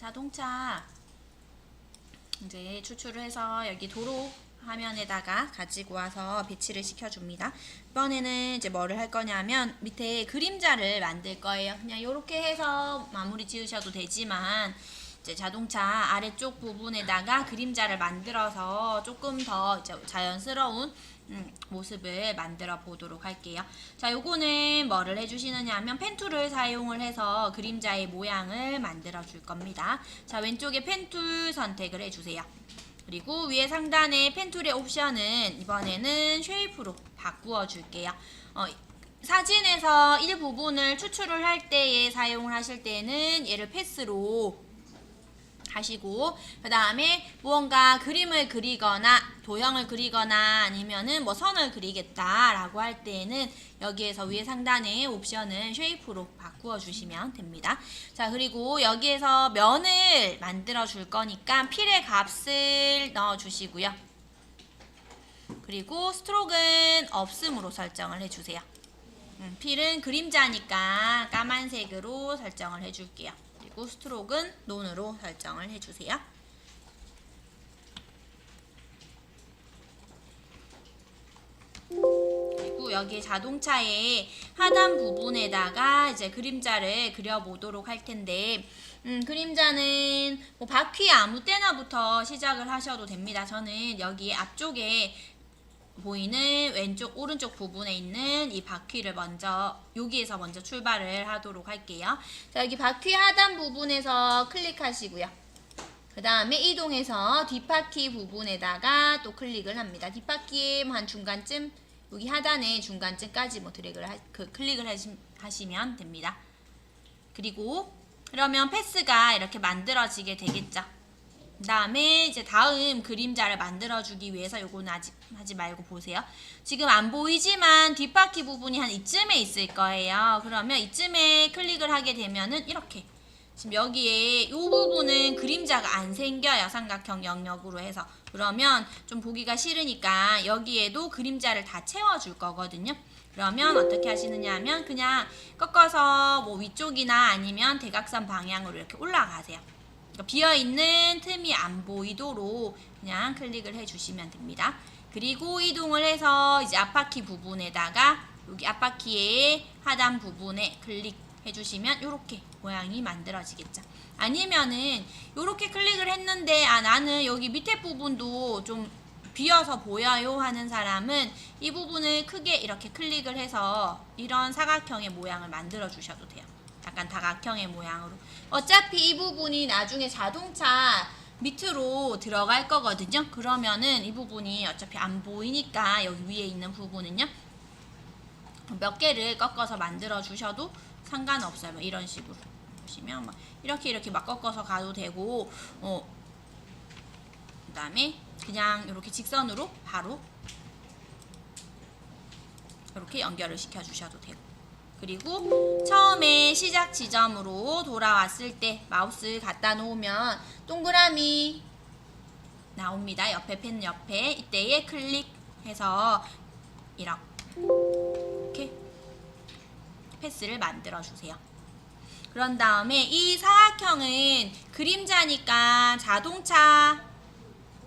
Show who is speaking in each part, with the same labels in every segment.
Speaker 1: 자동차 이제 추출을 해서 여기 도로 화면에다가 가지고 와서 배치를 시켜줍니다. 이번에는 이제 뭐를 할 거냐면 밑에 그림자를 만들 거예요. 그냥 이렇게 해서 마무리 지으셔도 되지만 이제 자동차 아래쪽 부분에다가 그림자를 만들어서 조금 더 이제 자연스러운 모습을 만들어 보도록 할게요. 자, 요거는 뭐를 해주시느냐 하면 펜툴을 사용을 해서 그림자의 모양을 만들어 줄 겁니다. 자, 왼쪽에 펜툴 선택을 해주세요. 그리고 위에 상단에 펜툴의 옵션은 이번에는 쉐이프로 바꾸어 줄게요. 사진에서 일부분을 추출을 할 때에 사용을 하실 때는 얘를 패스로 하시고, 그 다음에 무언가 그림을 그리거나 도형을 그리거나 아니면은 뭐 선을 그리겠다 라고 할 때에는 여기에서 위에 상단에 옵션은 쉐이프로 바꾸어 주시면 됩니다. 자, 그리고 여기에서 면을 만들어 줄 거니까 필의 값을 넣어 주시고요. 그리고 스트로크는 없음으로 설정을 해 주세요. 필은 그림자니까 까만색으로 설정을 해 줄게요. 그리고 스트로크는 논으로 설정을 해주세요. 그리고 여기 자동차의 하단 부분에다가 이제 그림자를 그려보도록 할 텐데, 그림자는 뭐 바퀴 아무 때나부터 시작을 하셔도 됩니다. 저는 여기 앞쪽에 보이는 왼쪽 오른쪽 부분에 있는 이 바퀴를 여기에서 먼저 출발을 하도록 할게요. 자, 여기 바퀴 하단 부분에서 클릭하시고요. 그 다음에 이동해서 뒷바퀴 부분에다가 또 클릭을 합니다. 뒷바퀴에 한 중간쯤, 여기 하단에 중간쯤까지 뭐 클릭을 하시면 됩니다. 그리고 그러면 패스가 이렇게 만들어지게 되겠죠. 그 다음에 이제 다음 그림자를 만들어주기 위해서 요거는 아직 하지 말고 보세요. 지금 안 보이지만 뒷바퀴 부분이 한 이쯤에 있을 거예요. 그러면 이쯤에 클릭을 하게 되면은 이렇게 지금 여기에 이 부분은 그림자가 안 생겨요. 삼각형 영역으로 해서. 그러면 좀 보기가 싫으니까 여기에도 그림자를 다 채워줄 거거든요. 그러면 어떻게 하시느냐 하면 그냥 꺾어서 뭐 위쪽이나 아니면 대각선 방향으로 이렇게 올라가세요. 비어있는 틈이 안 보이도록 그냥 클릭을 해주시면 됩니다. 그리고 이동을 해서 이제 앞바퀴 부분에다가 여기 앞바퀴의 하단 부분에 클릭해주시면 이렇게 모양이 만들어지겠죠. 아니면은 이렇게 클릭을 했는데 나는 여기 밑에 부분도 좀 비어서 보여요 하는 사람은 이 부분을 크게 이렇게 클릭을 해서 이런 사각형의 모양을 만들어 주셔도 돼요. 약간 다각형의 모양으로. 어차피 이 부분이 나중에 자동차 밑으로 들어갈 거거든요. 그러면은 이 부분이 어차피 안 보이니까 여기 위에 있는 부분은요. 몇 개를 꺾어서 만들어 주셔도 상관없어요. 뭐 이런 식으로 보시면 막 이렇게 막 꺾어서 가도 되고, 그 다음에 그냥 이렇게 직선으로 바로 이렇게 연결을 시켜 주셔도 되고. 그리고 처음에 시작 지점으로 돌아왔을 때 마우스 갖다 놓으면 동그라미 나옵니다. 옆에 펜 옆에 이때에 클릭해서 이렇게 패스를 만들어 주세요. 그런 다음에 이 사각형은 그림자니까 자동차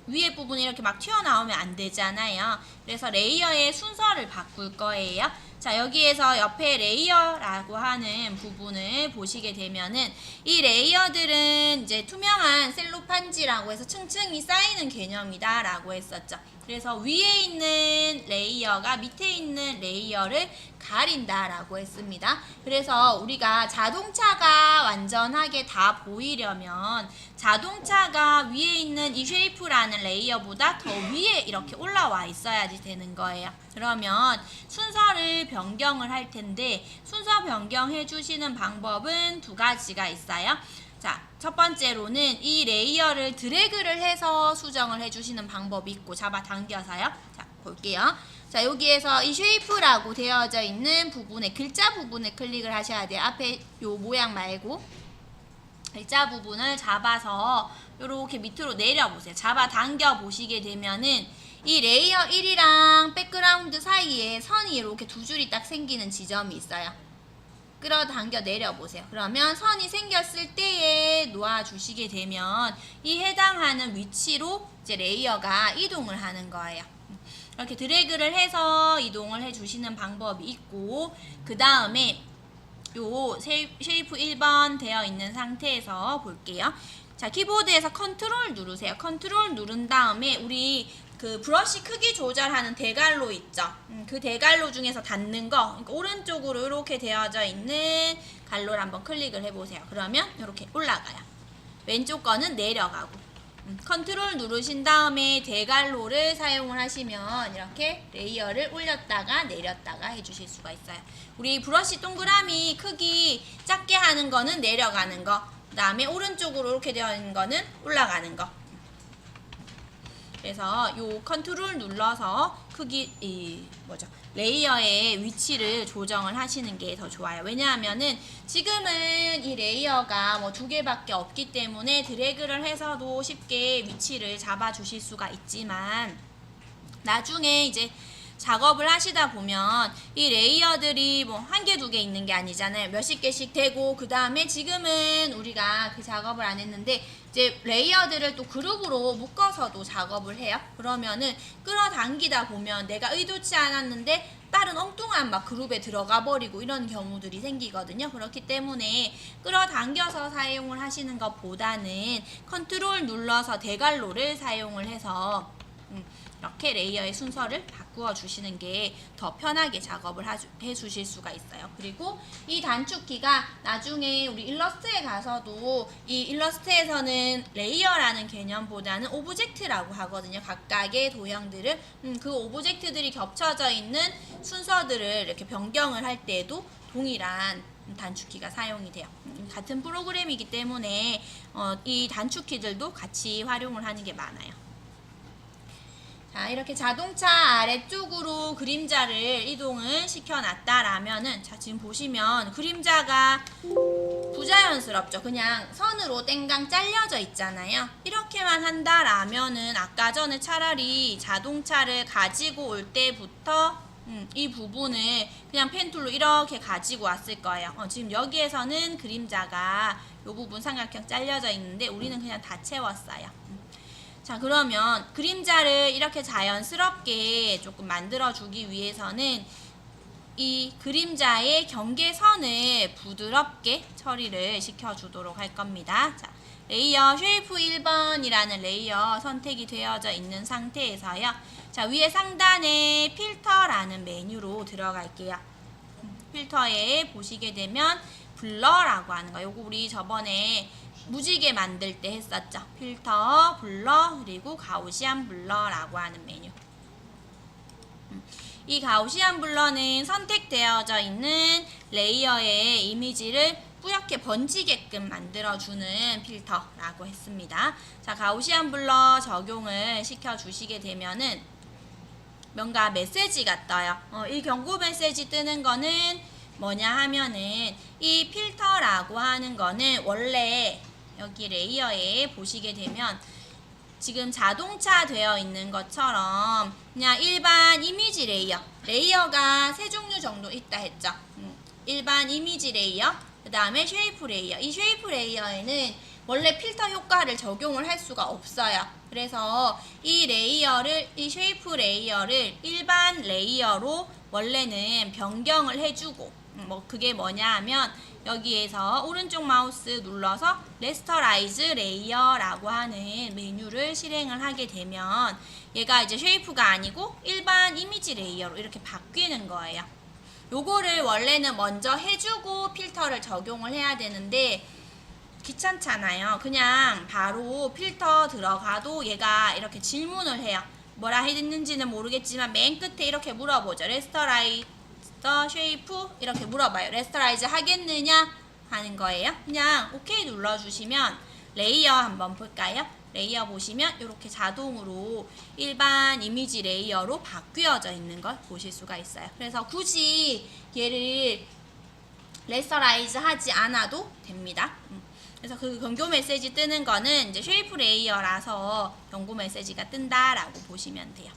Speaker 1: 위에 부분이 이렇게 막 튀어나오면 안 되잖아요. 그래서 레이어의 순서를 바꿀 거예요. 자, 여기에서 옆에 레이어라고 하는 부분을 보시게 되면은 이 레이어들은 이제 투명한 셀로판지라고 해서 층층이 쌓이는 개념이다 라고 했었죠. 그래서 위에 있는 레이어가 밑에 있는 레이어를 가린다 라고 했습니다. 그래서 우리가 자동차가 완전하게 다 보이려면 자동차가 위에 있는 이 쉐이프라는 레이어보다 더 위에 이렇게 올라와 있어야지 되는 거예요. 그러면 순서를 변경을 할 텐데 순서 변경해 주시는 방법은 두 가지가 있어요. 자, 첫 번째로는 이 레이어를 드래그를 해서 수정을 해주시는 방법이 있고 잡아당겨서요. 자, 볼게요. 자, 여기에서 이 쉐이프라고 되어져 있는 부분에 글자 부분에 클릭을 하셔야 돼요. 앞에 요 모양 말고 글자 부분을 잡아서 이렇게 밑으로 내려보세요. 잡아당겨 보시게 되면은 이 레이어 1이랑 백그라운드 사이에 선이 이렇게 두 줄이 딱 생기는 지점이 있어요. 끌어당겨 내려보세요. 그러면 선이 생겼을 때에 놓아주시게 되면 이 해당하는 위치로 이제 레이어가 이동을 하는 거예요. 이렇게 드래그를 해서 이동을 해주시는 방법이 있고, 그 다음에 요 쉐이프 1번 되어 있는 상태에서 볼게요. 자, 키보드에서 컨트롤 누르세요. 컨트롤 누른 다음에 우리 그 브러쉬 크기 조절하는 대괄로 있죠. 그 대괄로 중에서 닿는 거, 그러니까 오른쪽으로 이렇게 되어져 있는 갈로를 한번 클릭을 해보세요. 그러면 이렇게 올라가요. 왼쪽 거는 내려가고. 컨트롤 누르신 다음에 대괄로를 사용을 하시면 이렇게 레이어를 올렸다가 내렸다가 해주실 수가 있어요. 우리 브러쉬 동그라미 크기 작게 하는 거는 내려가는 거, 그 다음에 오른쪽으로 이렇게 되어 있는 거는 올라가는 거. 그래서 요 컨트롤 눌러서 크기 레이어의 위치를 조정을 하시는 게 더 좋아요. 왜냐하면은 지금은 이 레이어가 뭐 2개밖에 없기 때문에 드래그를 해서도 쉽게 위치를 잡아 주실 수가 있지만, 나중에 이제 작업을 하시다 보면 이 레이어들이 뭐 1개, 2개 있는 게 아니잖아요. 몇십 개씩 되고, 그 다음에 지금은 우리가 그 작업을 안 했는데 이제 레이어들을 또 그룹으로 묶어서도 작업을 해요. 그러면은 끌어당기다 보면 내가 의도치 않았는데 다른 엉뚱한 막 그룹에 들어가 버리고 이런 경우들이 생기거든요. 그렇기 때문에 끌어당겨서 사용을 하시는 것보다는 컨트롤 눌러서 대괄로를 사용을 해서 이렇게 레이어의 순서를 바꾸어 주시는 게 더 편하게 작업을 해 주실 수가 있어요. 그리고 이 단축키가 나중에 우리 일러스트에 가서도, 이 일러스트에서는 레이어라는 개념보다는 오브젝트라고 하거든요. 각각의 도형들을 그 오브젝트들이 겹쳐져 있는 순서들을 이렇게 변경을 할 때도 동일한 단축키가 사용이 돼요. 같은 프로그램이기 때문에 이 단축키들도 같이 활용을 하는 게 많아요. 자, 이렇게 자동차 아래쪽으로 그림자를 이동을 시켜놨다라면은, 자, 지금 보시면 그림자가 부자연스럽죠. 그냥 선으로 땡강 잘려져 있잖아요. 이렇게만 한다라면은 아까 전에 차라리 자동차를 가지고 올 때부터 이 부분을 그냥 펜툴로 이렇게 가지고 왔을 거예요. 지금 여기에서는 그림자가 이 부분 삼각형 잘려져 있는데 우리는 그냥 다 채웠어요. 자, 그러면 그림자를 이렇게 자연스럽게 조금 만들어주기 위해서는 이 그림자의 경계선을 부드럽게 처리를 시켜주도록 할 겁니다. 자, 레이어 쉐이프 1번이라는 레이어 선택이 되어져 있는 상태에서요. 자, 위에 상단에 필터라는 메뉴로 들어갈게요. 필터에 보시게 되면 블러라고 하는 거, 요거 우리 저번에 무지개 만들 때 했었죠. 필터, 블러, 그리고 가우시안 블러라고 하는 메뉴. 이 가우시안 블러는 선택되어져 있는 레이어의 이미지를 뿌옇게 번지게끔 만들어주는 필터라고 했습니다. 자, 가우시안 블러 적용을 시켜주시게 되면은 뭔가 메시지가 떠요. 이 경고 메시지 뜨는 거는 뭐냐 하면은 이 필터라고 하는 거는 원래 여기 레이어에 보시게 되면 지금 자동차 되어 있는 것처럼 그냥 일반 이미지 레이어가 3종류 정도 있다 했죠. 일반 이미지 레이어, 그 다음에 쉐이프 레이어. 이 쉐이프 레이어에는 원래 필터 효과를 적용을 할 수가 없어요. 그래서 이 쉐이프 레이어를 일반 레이어로 원래는 변경을 해주고, 그게 뭐냐 하면 여기에서 오른쪽 마우스 눌러서 레스터라이즈 레이어라고 하는 메뉴를 실행을 하게 되면 얘가 이제 쉐이프가 아니고 일반 이미지 레이어로 이렇게 바뀌는 거예요. 요거를 원래는 먼저 해주고 필터를 적용을 해야 되는데 귀찮잖아요. 그냥 바로 필터 들어가도 얘가 이렇게 질문을 해요. 뭐라 했는지는 모르겠지만 맨 끝에 이렇게 물어보죠. 레스터라이즈 쉐이프 이렇게 물어봐요. 레스터라이즈 하겠느냐 하는 거예요. 그냥 오케이 눌러주시면 레이어 한번 볼까요? 레이어 보시면 이렇게 자동으로 일반 이미지 레이어로 바뀌어져 있는 걸 보실 수가 있어요. 그래서 굳이 얘를 레스터라이즈 하지 않아도 됩니다. 그래서 그 경고 메시지 뜨는 거는 이제 쉐이프 레이어라서 경고 메시지가 뜬다라고 보시면 돼요.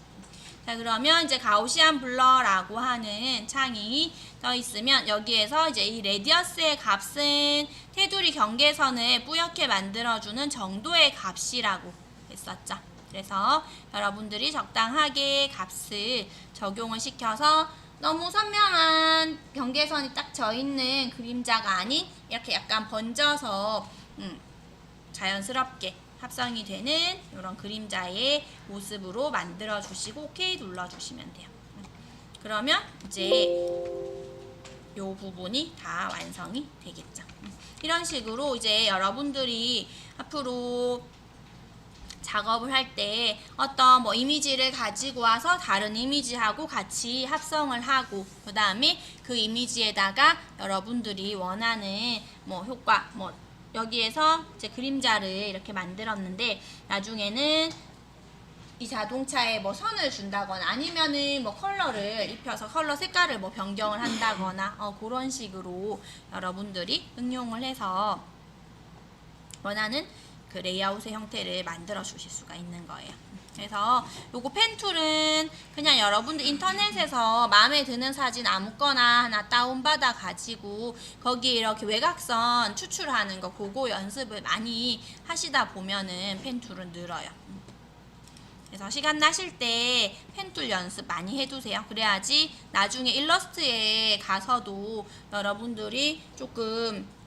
Speaker 1: 자, 그러면 이제 가우시안 블러라고 하는 창이 떠 있으면 여기에서 이제 이 레디어스의 값은 테두리 경계선을 뿌옇게 만들어주는 정도의 값이라고 했었죠. 그래서 여러분들이 적당하게 값을 적용을 시켜서 너무 선명한 경계선이 딱 져 있는 그림자가 아닌 이렇게 약간 번져서 자연스럽게 합성이 되는 이런 그림자의 모습으로 만들어 주시고 OK 눌러 주시면 돼요. 그러면 이제 이 부분이 다 완성이 되겠죠. 이런 식으로 이제 여러분들이 앞으로 작업을 할 때 어떤 뭐 이미지를 가지고 와서 다른 이미지하고 같이 합성을 하고 그 다음에 그 이미지에다가 여러분들이 원하는 뭐 효과 뭐 여기에서 이제 그림자를 이렇게 만들었는데 나중에는 이 자동차에 뭐 선을 준다거나 아니면은 뭐 컬러를 입혀서 컬러 색깔을 뭐 변경을 한다거나 그런 식으로 여러분들이 응용을 해서 원하는 그 레이아웃의 형태를 만들어 주실 수가 있는 거예요. 그래서 요거 펜툴은 그냥 여러분들 인터넷에서 마음에 드는 사진 아무거나 하나 다운받아 가지고 거기에 이렇게 외곽선 추출하는 거 그거 연습을 많이 하시다 보면은 펜툴은 늘어요. 그래서 시간 나실 때 펜툴 연습 많이 해두세요. 그래야지 나중에 일러스트에 가서도 여러분들이 조금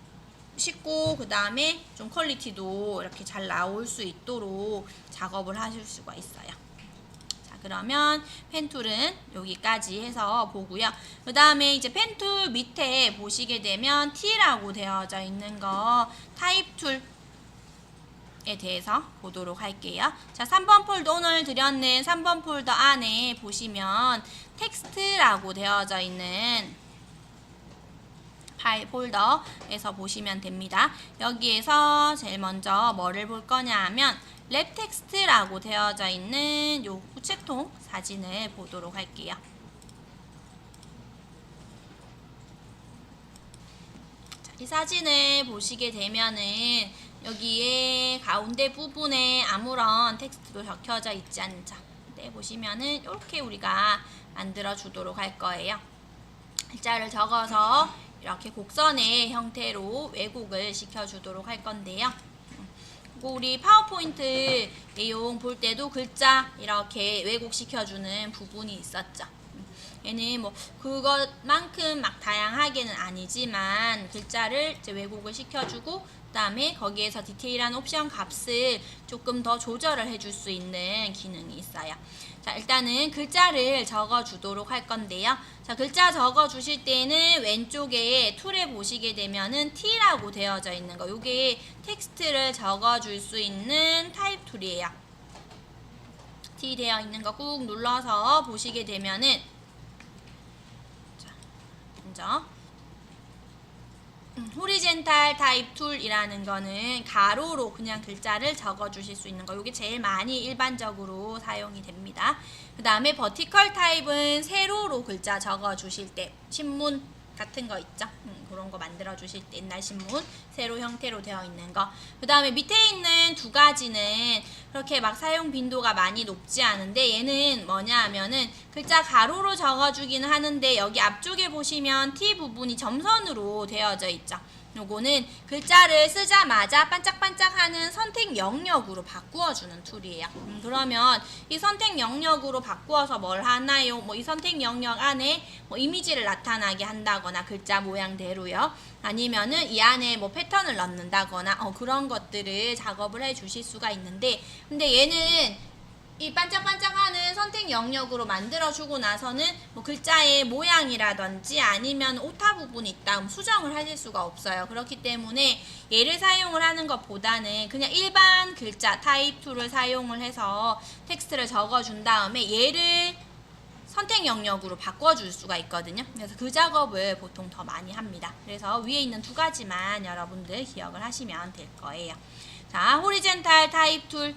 Speaker 1: 쉽고 그 다음에 좀 퀄리티도 이렇게 잘 나올 수 있도록 작업을 하실 수가 있어요. 자, 그러면 펜툴은 여기까지 해서 보고요. 그 다음에 이제 펜툴 밑에 보시게 되면 T라고 되어져 있는 거 타입 툴에 대해서 보도록 할게요. 자, 3번 폴더 오늘 드렸는 3번 폴더 안에 보시면 텍스트라고 되어져 있는 파일 폴더에서 보시면 됩니다. 여기에서 제일 먼저 뭐를 볼 거냐 하면 랩 텍스트라고 되어져 있는 요 우체통 사진을 보도록 할게요. 자, 이 사진을 보시게 되면은 여기에 가운데 부분에 아무런 텍스트도 적혀져 있지 않죠. 네, 보시면은 이렇게 우리가 만들어 주도록 할 거예요. 글자를 적어서 이렇게 곡선의 형태로 왜곡을 시켜주도록 할 건데요. 그리고 우리 파워포인트 내용 볼 때도 글자 이렇게 왜곡시켜주는 부분이 있었죠. 얘는 뭐 그것만큼 막 다양하게는 아니지만 글자를 이제 왜곡을 시켜주고 그 다음에 거기에서 디테일한 옵션 값을 조금 더 조절을 해줄 수 있는 기능이 있어요. 자, 일단은 글자를 적어 주도록 할 건데요. 자, 글자 적어 주실 때는 왼쪽에 툴에 보시게 되면은 T라고 되어져 있는 거. 요게 텍스트를 적어 줄 수 있는 타입 툴이에요. T 되어 있는 거 꾹 눌러서 보시게 되면은 자, 먼저 호리젠탈 타입 툴이라는 거는 가로로 그냥 글자를 적어 주실 수 있는 거. 이게 제일 많이 일반적으로 사용이 됩니다. 그 다음에 버티컬 타입은 세로로 글자 적어 주실 때 신문 같은 거 있죠? 그런 거 만들어 주실 때 옛날 신문 세로 형태로 되어 있는 거. 그 다음에 밑에 있는 두 가지는 그렇게 막 사용 빈도가 많이 높지 않은데 얘는 뭐냐 하면은 글자 가로로 적어주기는 하는데 여기 앞쪽에 보시면 T 부분이 점선으로 되어져 있죠. 요거는 글자를 쓰자마자 반짝반짝하는 선택 영역으로 바꾸어주는 툴이에요. 그러면 이 선택 영역으로 바꾸어서 뭘 하나요? 뭐 이 선택 영역 안에 뭐 이미지를 나타나게 한다거나 글자 모양대로요. 아니면은 이 안에 뭐 패턴을 넣는다거나 그런 것들을 작업을 해 주실 수가 있는데 근데 얘는 이 반짝반짝하는 선택 영역으로 만들어주고 나서는 뭐 글자의 모양이라든지 아니면 오타 부분이 있다 그럼 수정을 하실 수가 없어요. 그렇기 때문에 얘를 사용을 하는 것보다는 그냥 일반 글자 타입 툴을 사용을 해서 텍스트를 적어준 다음에 얘를 선택 영역으로 바꿔줄 수가 있거든요. 그래서 그 작업을 보통 더 많이 합니다. 그래서 위에 있는 두 가지만 여러분들 기억을 하시면 될 거예요. 자, 호리젠탈 타입 툴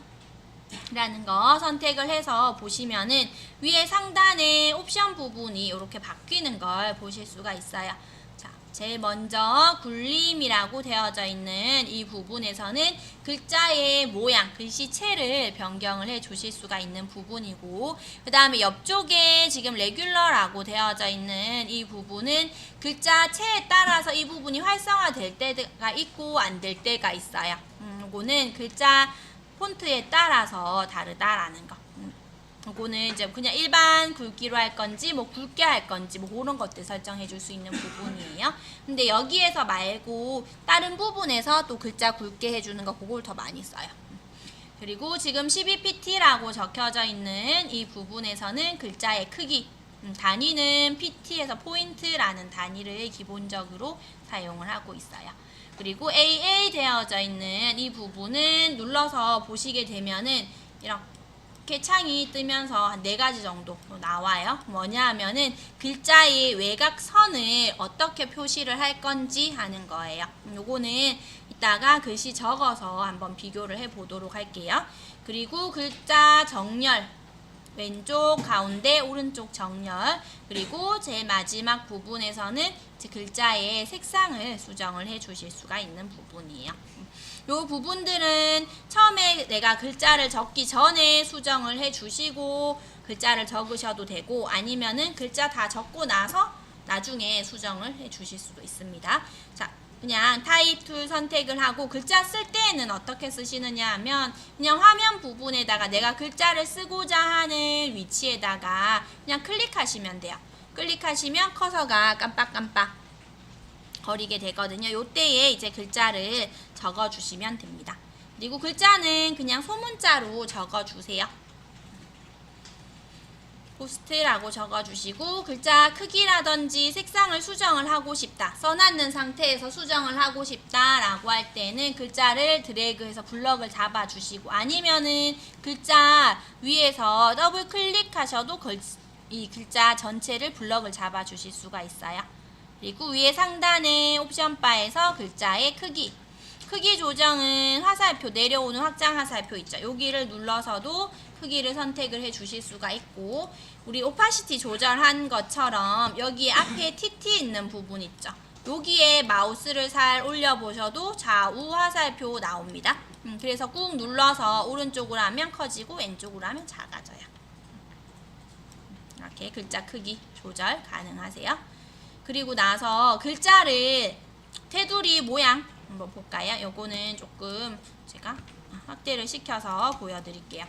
Speaker 1: 라는 거 선택을 해서 보시면은 위에 상단에 옵션 부분이 이렇게 바뀌는 걸 보실 수가 있어요. 자, 제일 먼저 굴림이라고 되어져 있는 이 부분에서는 글자의 모양, 글씨체를 변경을 해 주실 수가 있는 부분이고, 그 다음에 옆쪽에 지금 레귤러라고 되어져 있는 이 부분은 글자체에 따라서 이 부분이 활성화될 때가 있고 안 될 때가 있어요. 이거는 글자 폰트에 따라서 다르다라는 거. 이거는 이제 그냥 일반 굵기로 할 건지 뭐 굵게 할 건지 뭐 그런 것들 설정해 줄 수 있는 부분이에요. 근데 여기에서 말고 다른 부분에서 또 글자 굵게 해주는 거 그걸 더 많이 써요. 그리고 지금 12pt라고 적혀져 있는 이 부분에서는 글자의 크기, 단위는 pt에서 포인트라는 단위를 기본적으로 사용을 하고 있어요. 그리고 AA 되어져 있는 이 부분은 눌러서 보시게 되면은 이렇게 창이 뜨면서 한 4가지 정도 나와요. 뭐냐 하면은 글자의 외곽선을 어떻게 표시를 할 건지 하는 거예요. 요거는 이따가 글씨 적어서 한번 비교를 해 보도록 할게요. 그리고 글자 정렬, 왼쪽, 가운데, 오른쪽 정렬, 그리고 제일 마지막 부분에서는 글자의 색상을 수정을 해 주실 수가 있는 부분이에요. 요 부분들은 처음에 내가 글자를 적기 전에 수정을 해 주시고 글자를 적으셔도 되고, 아니면은 글자 다 적고 나서 나중에 수정을 해 주실 수도 있습니다. 자, 그냥 타입 툴 선택을 하고 글자 쓸 때에는 어떻게 쓰시느냐 하면 그냥 화면 부분에다가 내가 글자를 쓰고자 하는 위치에다가 그냥 클릭하시면 돼요. 클릭하시면 커서가 깜빡깜빡 거리게 되거든요. 요때에 이제 글자를 적어주시면 됩니다. 그리고 글자는 그냥 소문자로 적어주세요. 포스트라고 적어주시고, 글자 크기라든지 색상을 수정을 하고 싶다, 써놨는 상태에서 수정을 하고 싶다 라고 할 때는 글자를 드래그해서 블럭을 잡아주시고, 아니면은 글자 위에서 더블 클릭하셔도 이 글자 전체를 블럭을 잡아주실 수가 있어요. 그리고 위에 상단에 옵션 바에서 글자의 크기 조정은 화살표, 내려오는 확장 화살표 있죠. 여기를 눌러서도 크기를 선택을 해 주실 수가 있고, 우리 오파시티 조절한 것처럼 여기 앞에 TT 있는 부분 있죠. 여기에 마우스를 살 올려보셔도 좌우 화살표 나옵니다. 그래서 꾹 눌러서 오른쪽으로 하면 커지고 왼쪽으로 하면 작아져요. 이렇게 글자 크기 조절 가능하세요. 그리고 나서 글자를 테두리 모양 한번 볼까요? 요거는 조금 제가 확대를 시켜서 보여드릴게요.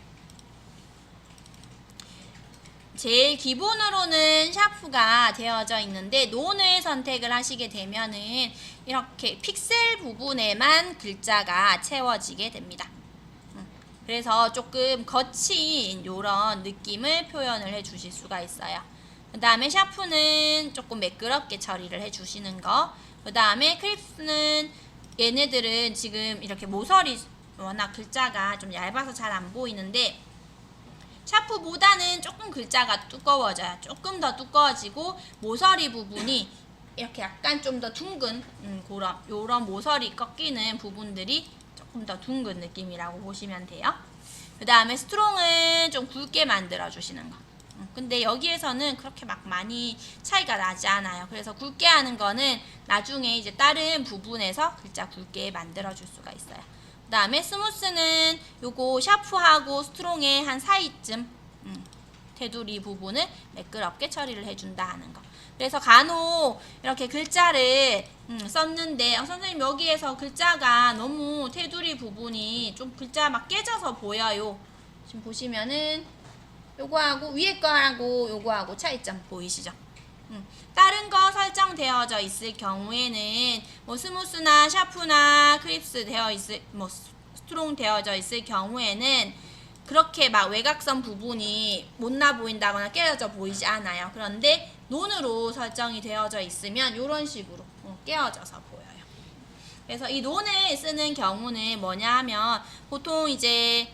Speaker 1: 제일 기본으로는 샤프가 되어져 있는데, 논을 선택을 하시게 되면은 이렇게 픽셀 부분에만 글자가 채워지게 됩니다. 그래서 조금 거친 요런 느낌을 표현을 해 주실 수가 있어요. 그 다음에 샤프는 조금 매끄럽게 처리를 해 주시는 거. 그 다음에 크립스는 얘네들은 지금 이렇게 모서리 워낙 글자가 좀 얇아서 잘 안 보이는데, 샤프보다는 조금 글자가 두꺼워져요. 조금 더 두꺼워지고 모서리 부분이 이렇게 약간 좀 더 둥근 그런 요런 모서리 꺾이는 부분들이 조금 더 둥근 느낌이라고 보시면 돼요. 그 다음에 스트롱은 좀 굵게 만들어 주시는 거. 근데 여기에서는 그렇게 막 많이 차이가 나지 않아요. 그래서 굵게 하는 거는 나중에 이제 다른 부분에서 글자 굵게 만들어 줄 수가 있어요. 그 다음에 스무스는 요거 샤프하고 스트롱의 한 사이쯤 테두리 부분을 매끄럽게 처리를 해준다 하는 거. 그래서 간혹 이렇게 글자를 썼는데 선생님 여기에서 글자가 너무 테두리 부분이 좀 글자 막 깨져서 보여요. 지금 보시면은 요거하고 위에 거하고 요거하고 차이점 보이시죠? 다른 거 설정되어져 있을 경우에는 뭐 스무스나 샤프나 크립스 되어 있을 뭐 스트롱 되어져 있을 경우에는 그렇게 막 외곽선 부분이 못나 보인다거나 깨어져 보이지 않아요. 그런데 논으로 설정이 되어져 있으면 이런 식으로 깨어져서 보여요. 그래서 이 논을 쓰는 경우는 뭐냐 하면 보통 이제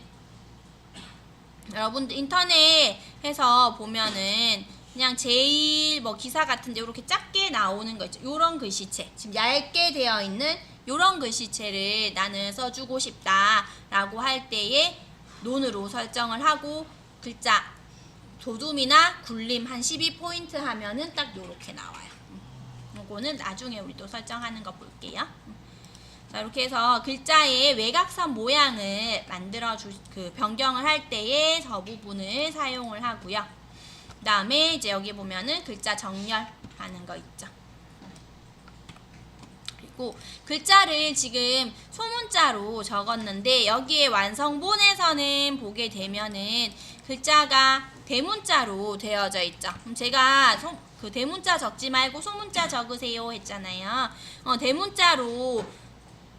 Speaker 1: 여러분들 인터넷에서 보면은 그냥 제일 뭐 기사 같은데 이렇게 작게 나오는 거 있죠. 요런 글씨체, 지금 얇게 되어 있는 요런 글씨체를 나는 써주고 싶다 라고 할 때에 논으로 설정을 하고 글자 도둠이나 굴림 한 12포인트 하면은 딱 요렇게 나와요. 요거는 나중에 우리 또 설정하는 거 볼게요. 자, 이렇게 해서 글자의 외곽선 모양을 변경을 할 때에 저 부분을 사용을 하고요. 그 다음에 이제 여기 보면은 글자 정렬하는 거 있죠. 그리고 글자를 지금 소문자로 적었는데 여기에 완성본에서는 보게 되면은 글자가 대문자로 되어져 있죠. 그럼 제가 그 대문자 적지 말고 소문자 적으세요 했잖아요. 대문자로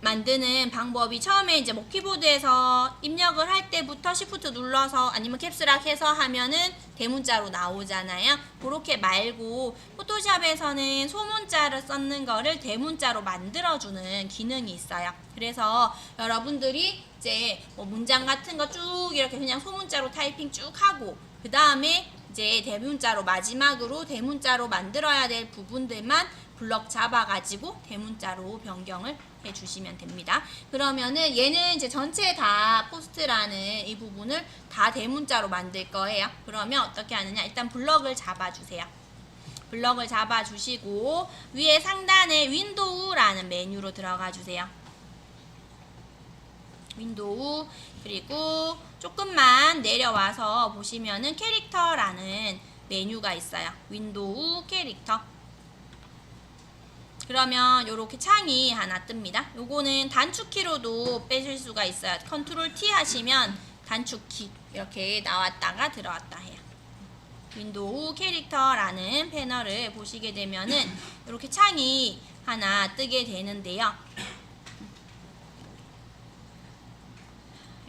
Speaker 1: 만드는 방법이 처음에 이제 뭐 키보드에서 입력을 할 때부터 Shift 눌러서 아니면 캡스락 해서 하면은 대문자로 나오잖아요. 그렇게 말고 포토샵에서는 소문자를 썼는 거를 대문자로 만들어주는 기능이 있어요. 그래서 여러분들이 이제 뭐 문장 같은 거 쭉 이렇게 그냥 소문자로 타이핑 쭉 하고 그 다음에 이제 대문자로 마지막으로 대문자로 만들어야 될 부분들만 블럭 잡아가지고 대문자로 변경을 해주시면 됩니다. 그러면은 얘는 이제 전체 다 포스트라는 이 부분을 다 대문자로 만들 거예요. 그러면 어떻게 하느냐? 일단 블럭을 잡아주세요. 블럭을 잡아주시고 위에 상단에 윈도우라는 메뉴로 들어가 주세요. 윈도우 그리고 조금만 내려와서 보시면은 캐릭터라는 메뉴가 있어요. 윈도우 캐릭터. 그러면 이렇게 창이 하나 뜹니다. 요거는 단축키로도 빼실 수가 있어요. 컨트롤 T 하시면 단축키 이렇게 나왔다가 들어왔다 해요. 윈도우 캐릭터라는 패널을 보시게 되면은 이렇게 창이 하나 뜨게 되는데요.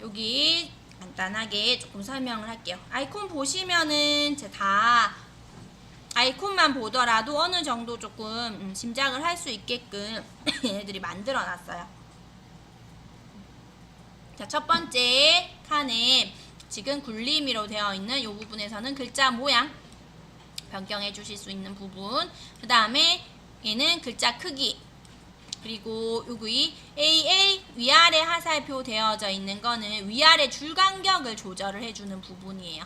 Speaker 1: 여기 간단하게 조금 설명을 할게요. 아이콘 보시면은 다 아이콘만 보더라도 어느 정도 조금 짐작을 할 수 있게끔 얘네들이 만들어 놨어요. 자, 첫 번째 칸에 지금 굴림이로 되어 있는 이 부분에서는 글자 모양 변경해 주실 수 있는 부분. 그 다음에 얘는 글자 크기. 그리고 여기 AA 위아래 하살표 되어져 있는 거는 위아래 줄 간격을 조절을 해주는 부분이에요.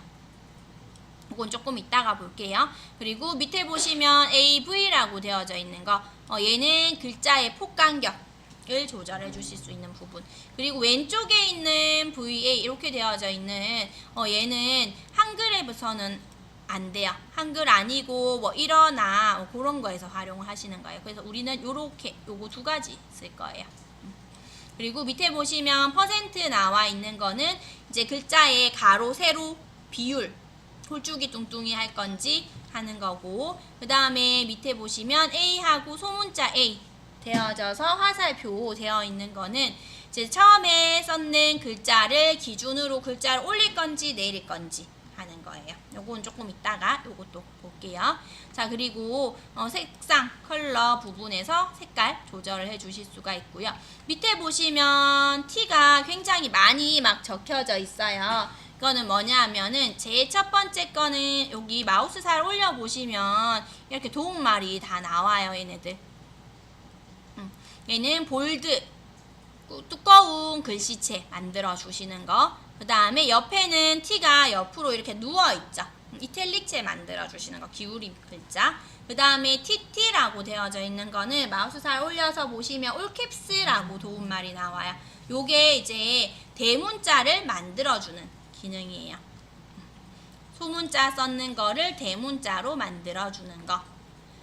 Speaker 1: 이건 조금 이따가 볼게요. 그리고 밑에 보시면 AV라고 되어져 있는 거 얘는 글자의 폭 간격을 조절해 주실 수 있는 부분. 그리고 왼쪽에 있는 VA 이렇게 되어져 있는 얘는 한글에서는 안 돼요. 한글 아니고 뭐 일어나 그런 거에서 활용을 하시는 거예요. 그래서 우리는 요렇게 요거 두 가지 쓸 거예요. 그리고 밑에 보시면 퍼센트 나와 있는 거는 이제 글자의 가로, 세로, 비율 홀쭉이 뚱뚱이 할 건지 하는 거고 그 다음에 밑에 보시면 A하고 소문자 A 되어져서 화살표 되어 있는 거는 이제 처음에 썼는 글자를 기준으로 글자를 올릴 건지 내릴 건지 하는 거예요. 요건 조금 이따가 요것도 볼게요. 자, 그리고 색상, 컬러 부분에서 색깔 조절을 해 주실 수가 있고요. 밑에 보시면 T가 굉장히 많이 막 적혀져 있어요. 이거는 뭐냐 하면은 제일 첫 번째 거는 여기 마우스 살 올려 보시면 이렇게 도움말이 다 나와요. 얘네들. 얘는 볼드 두꺼운 글씨체 만들어 주시는 거. 그 다음에 옆에는 T가 옆으로 이렇게 누워 있죠. 이탈릭체 만들어 주시는 거. 기울임 글자. 그 다음에 TT라고 되어져 있는 거는 마우스 살 올려서 보시면 올캡스라고 도움말이 나와요. 요게 이제 대문자를 만들어 주는 기능이에요. 소문자 썼는 거를 대문자로 만들어주는 거.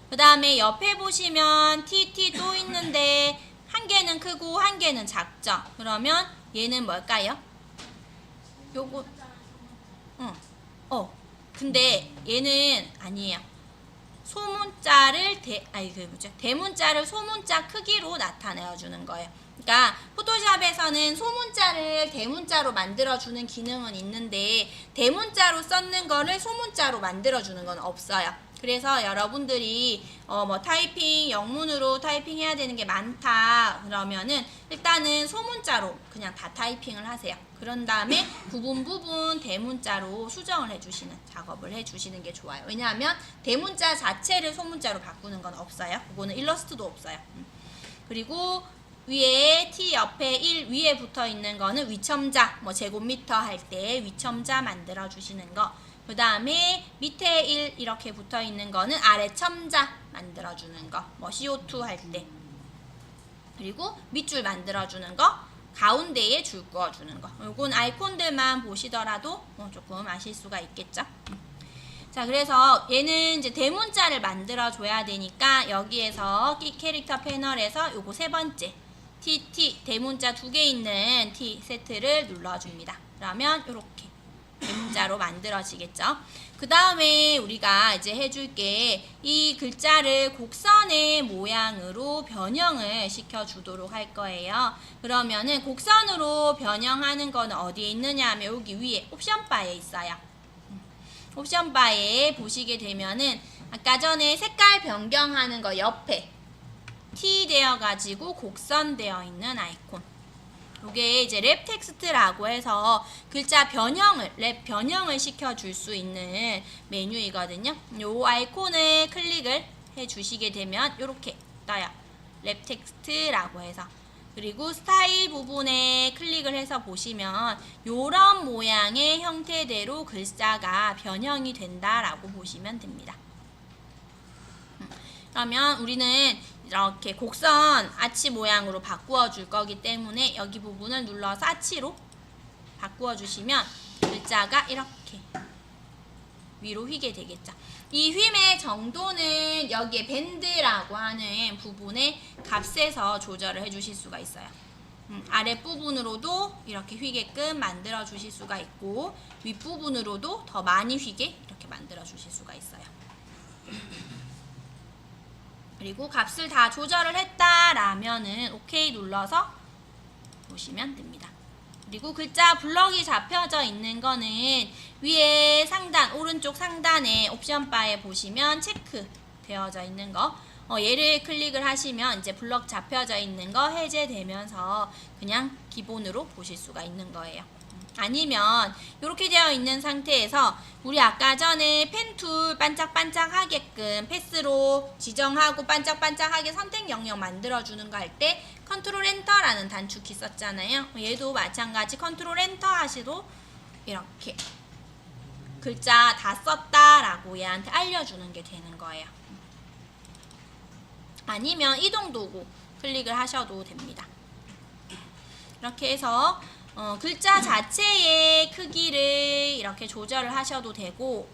Speaker 1: 그 다음에 옆에 보시면 TT 또 있는데 한 개는 크고 한 개는 작죠. 그러면 얘는 뭘까요? 요거 근데 얘는 아니에요. 소문자를 대문자를 소문자 크기로 나타내 주는 거예요. 그러니까 포토샵에서는 소문자를 대문자로 만들어주는 기능은 있는데 대문자로 썼는 거를 소문자로 만들어주는 건 없어요. 그래서 여러분들이 뭐 타이핑 영문으로 타이핑해야 되는 게 많다 그러면은 일단은 소문자로 그냥 다 타이핑을 하세요. 그런 다음에 부분 대문자로 수정을 해주시는 작업을 해주시는 게 좋아요. 왜냐하면 대문자 자체를 소문자로 바꾸는 건 없어요. 그거는 일러스트도 없어요. 그리고 위에 T 옆에 1 위에 붙어 있는 거는 위첨자, 뭐 제곱미터 할 때 위첨자 만들어 주시는 거. 그 다음에 밑에 1 이렇게 붙어 있는 거는 아래 첨자 만들어주는 거, 뭐 CO2 할 때. 그리고 밑줄 만들어주는 거, 가운데에 줄 그어주는 거. 요건 아이콘들만 보시더라도 조금 아실 수가 있겠죠. 자, 그래서 얘는 이제 대문자를 만들어줘야 되니까 여기에서 키 캐릭터 패널에서 요거 세 번째 TT 대문자 2개 있는 T 세트를 눌러줍니다. 그러면 요렇게 대문자로 만들어지겠죠. 그 다음에 우리가 이제 해줄게 이 글자를 곡선의 모양으로 변형을 시켜주도록 할 거예요. 그러면은 곡선으로 변형하는 거는 어디에 있느냐 하면 여기 위에 옵션 바에 있어요. 옵션 바에 보시게 되면은 아까 전에 색깔 변경하는 거 옆에 T 되어가지고 곡선 되어 있는 아이콘. 이게 이제 랩 텍스트라고 해서 글자 변형을, 랩 변형을 시켜줄 수 있는 메뉴이거든요. 요 아이콘을 클릭을 해주시게 되면 이렇게 떠요. 랩 텍스트라고 해서. 그리고 스타일 부분에 클릭을 해서 보시면 요런 모양의 형태대로 글자가 변형이 된다라고 보시면 됩니다. 그러면 우리는 이렇게 곡선 아치 모양으로 바꾸어 줄 거기 때문에 여기 부분을 눌러서 아치로 바꾸어 주시면 글자가 이렇게 위로 휘게 되겠죠. 이 휨의 정도는 여기에 밴드라고 하는 부분의 값에서 조절을 해 주실 수가 있어요. 아랫부분으로도 이렇게 휘게끔 만들어 주실 수가 있고 윗부분으로도 더 많이 휘게 이렇게 만들어 주실 수가 있어요. 그리고 값을 다 조절을 했다라면은 OK 눌러서 보시면 됩니다. 그리고 글자 블럭이 잡혀져 있는 거는 위에 상단, 오른쪽 상단에 옵션 바에 보시면 체크 되어져 있는 거. 얘를 클릭을 하시면 이제 블럭 잡혀져 있는 거 해제되면서 그냥 기본으로 보실 수가 있는 거예요. 아니면 이렇게 되어 있는 상태에서 우리 아까 전에 펜툴 반짝반짝하게끔 패스로 지정하고 반짝반짝하게 선택 영역 만들어주는 거 할 때 컨트롤 엔터라는 단축키 썼잖아요. 얘도 마찬가지 컨트롤 엔터 하시도 이렇게 글자 다 썼다라고 얘한테 알려주는 게 되는 거예요. 아니면 이동 도구 클릭을 하셔도 됩니다. 이렇게 해서 글자 자체의 크기를 이렇게 조절을 하셔도 되고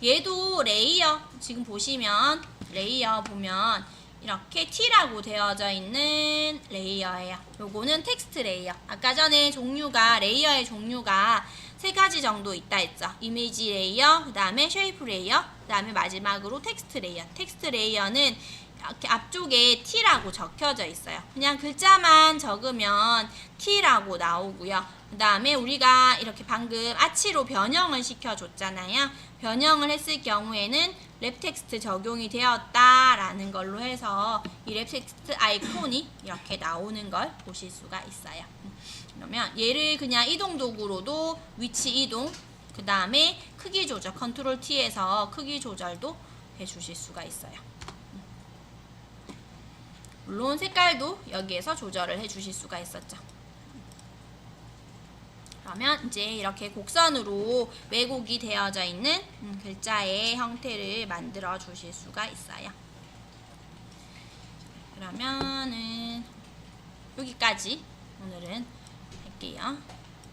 Speaker 1: 얘도 레이어 지금 보시면 레이어 보면 이렇게 T라고 되어져 있는 레이어예요. 요거는 텍스트 레이어. 아까 전에 종류가 레이어의 종류가 3가지 정도 있다 했죠. 이미지 레이어, 그 다음에 쉐이프 레이어, 그 다음에 마지막으로 텍스트 레이어. 텍스트 레이어는 이렇게 앞쪽에 T라고 적혀져 있어요. 그냥 글자만 적으면 T라고 나오고요. 그 다음에 우리가 이렇게 방금 아치로 변형을 시켜줬잖아요. 변형을 했을 경우에는 랩 텍스트 적용이 되었다라는 걸로 해서 이 랩 텍스트 아이콘이 이렇게 나오는 걸 보실 수가 있어요. 그러면 얘를 그냥 이동 도구로도 위치 이동, 그 다음에 크기 조절, 컨트롤 T에서 크기 조절도 해주실 수가 있어요. 물론 색깔도 여기에서 조절을 해주실 수가 있었죠. 그러면 이제 이렇게 곡선으로 왜곡이 되어져 있는 글자의 형태를 만들어 주실 수가 있어요. 그러면은 여기까지 오늘은 할게요.